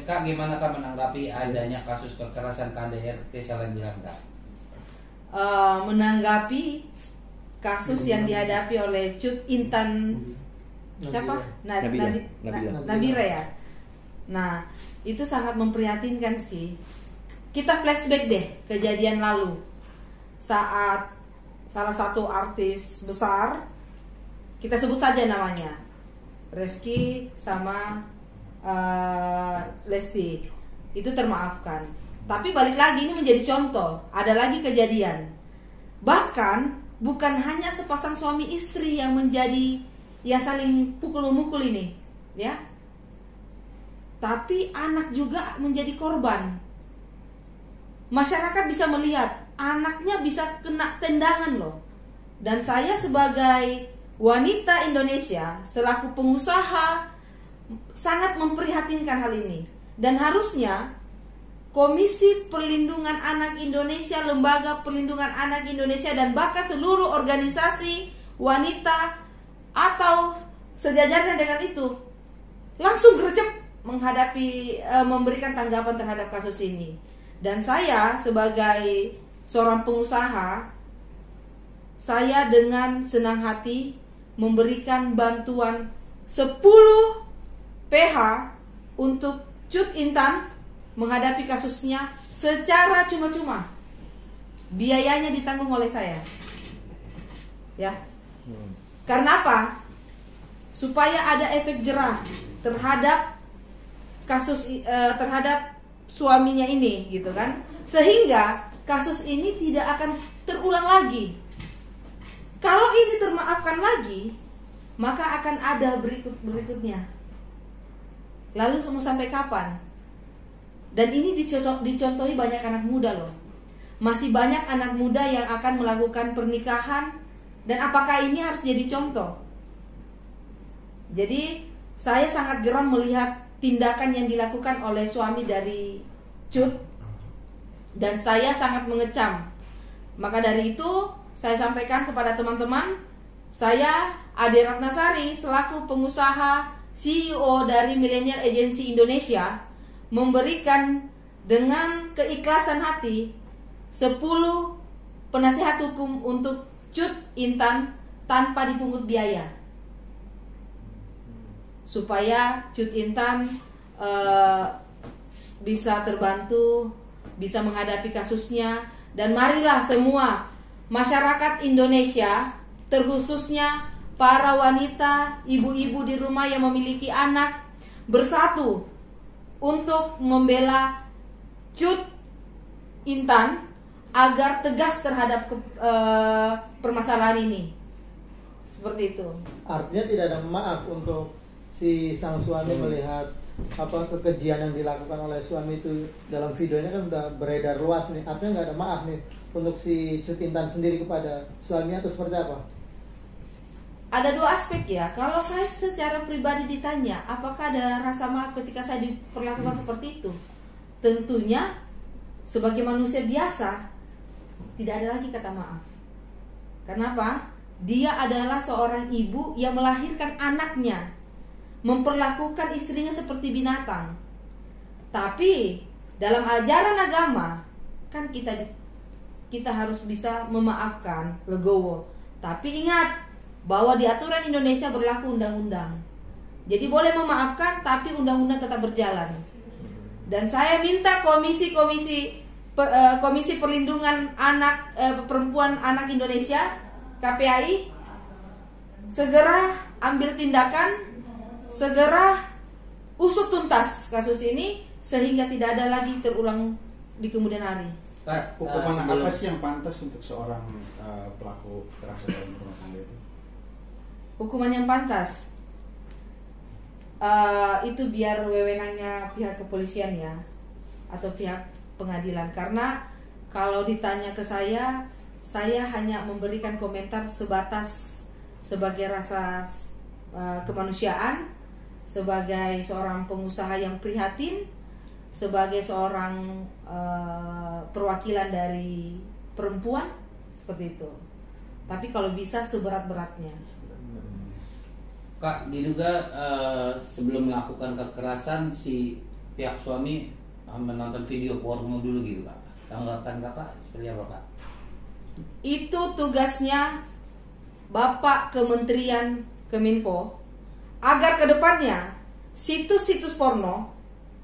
Kak, gimana Kak menanggapi adanya kasus kekerasan KDRT Selain bilang Kak? Menanggapi kasus yang dihadapi oleh Cut Intan siapa? Nabila ya. Nah, itu sangat memprihatinkan sih. Kita flashback deh kejadian lalu saat salah satu artis besar, kita sebut saja namanya, Reski sama Lesti, itu termaafkan. Tapi balik lagi ini menjadi contoh, ada lagi kejadian. Bahkan bukan hanya sepasang suami istri yang menjadi saling pukul-mukul ini, ya. Tapi anak juga menjadi korban. Masyarakat bisa melihat anaknya bisa kena tendangan loh. Dan saya sebagai wanita Indonesia, selaku pengusaha, sangat memprihatinkan hal ini. Dan harusnya Komisi Perlindungan Anak Indonesia, Lembaga Perlindungan Anak Indonesia, dan bahkan seluruh organisasi wanita atau sejajarnya dengan itu langsung gercep menghadapi, memberikan tanggapan terhadap kasus ini. Dan saya sebagai seorang pengusaha, saya dengan senang hati memberikan bantuan 10 PH untuk Cut Intan menghadapi kasusnya secara cuma-cuma. Biayanya ditanggung oleh saya. Ya. Karena apa? Supaya ada efek jerah terhadap kasus terhadap suaminya ini, gitu kan? Sehingga kasus ini tidak akan terulang lagi. Kalau ini termaafkan lagi, maka akan ada berikutnya. Lalu mau sampai kapan? Dan ini dicontohi banyak anak muda loh. Masih banyak anak muda yang akan melakukan pernikahan. Dan apakah ini harus jadi contoh? Jadi saya sangat geram melihat tindakan yang dilakukan oleh suami dari Cut. Dan saya sangat mengecam. Maka dari itu saya sampaikan kepada teman-teman, saya Ade Ratnasari selaku pengusaha CEO dari Millennial Agency Indonesia memberikan dengan keikhlasan hati 10 penasihat hukum untuk Cut Intan tanpa dipungut biaya, supaya Cut Intan bisa terbantu, bisa menghadapi kasusnya. Dan marilah semua masyarakat Indonesia, terkhususnya para wanita, ibu-ibu di rumah yang memiliki anak, bersatu untuk membela Cut Intan agar tegas terhadap permasalahan ini. Seperti itu. Artinya tidak ada maaf untuk si sang suami melihat kekejian yang dilakukan oleh suami itu. Dalam videonya kan udah beredar luas nih. Artinya nggak ada maaf nih untuk si Cut Intan sendiri kepada suaminya, atau seperti apa? Ada dua aspek ya. Kalau saya secara pribadi ditanya, apakah ada rasa maaf ketika saya diperlakukan seperti itu? Tentunya sebagai manusia biasa tidak ada lagi kata maaf. Kenapa? Dia adalah seorang ibu yang melahirkan anaknya, memperlakukan istrinya seperti binatang. Tapi dalam ajaran agama kan kita harus bisa memaafkan, legowo. Tapi ingat bahwa di aturan Indonesia berlaku undang-undang. Jadi boleh memaafkan, tapi undang-undang tetap berjalan. Dan saya minta Komisi Perlindungan Anak Perempuan Anak Indonesia, KPAI, segera ambil tindakan, segera usut tuntas kasus ini sehingga tidak ada lagi terulang di kemudian hari. Pak, hukuman apa sih yang pantas untuk seorang pelaku kekerasan dalam rumah tangga itu? Hukuman yang pantas itu biar wewenangnya pihak kepolisian ya, atau pihak pengadilan. Karena kalau ditanya ke saya hanya memberikan komentar sebatas sebagai rasa kemanusiaan, sebagai seorang pengusaha yang prihatin, sebagai seorang perwakilan dari perempuan, seperti itu. Tapi kalau bisa seberat-beratnya. Kak, diduga sebelum melakukan kekerasan si pihak suami menonton video porno dulu gitu Kak. Tanggapan Kakak seperti apa Kak? Itu tugasnya Bapak Kementerian Kominfo agar kedepannya situs-situs porno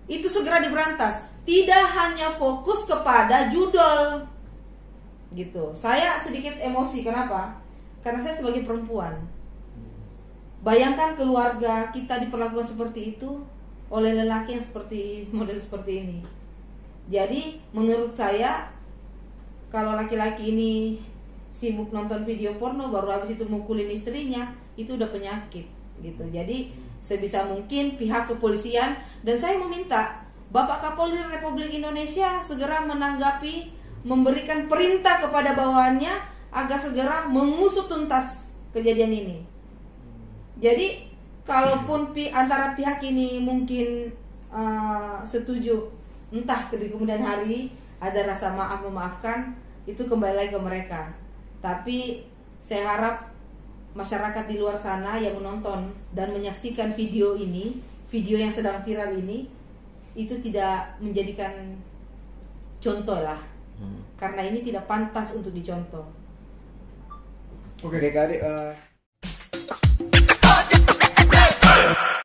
itu segera diberantas. Tidak hanya fokus kepada judul gitu. Saya sedikit emosi, kenapa? Karena saya sebagai perempuan. Bayangkan keluarga kita diperlakukan seperti itu oleh lelaki yang seperti model seperti ini. Jadi menurut saya, kalau laki-laki ini sibuk nonton video porno baru habis itu mukulin istrinya, itu udah penyakit gitu. Jadi sebisa mungkin pihak kepolisian, dan saya meminta Bapak Kapolri Republik Indonesia segera menanggapi, memberikan perintah kepada bawahannya agar segera mengusut tuntas kejadian ini. Jadi kalaupun antara pihak ini mungkin setuju, entah di kemudian hari ada rasa maaf memaafkan, itu kembali lagi ke mereka. Tapi saya harap masyarakat di luar sana yang menonton dan menyaksikan video ini, video yang sedang viral ini, itu tidak menjadikan contoh lah, karena ini tidak pantas untuk dicontoh. Oke, Kak Adik,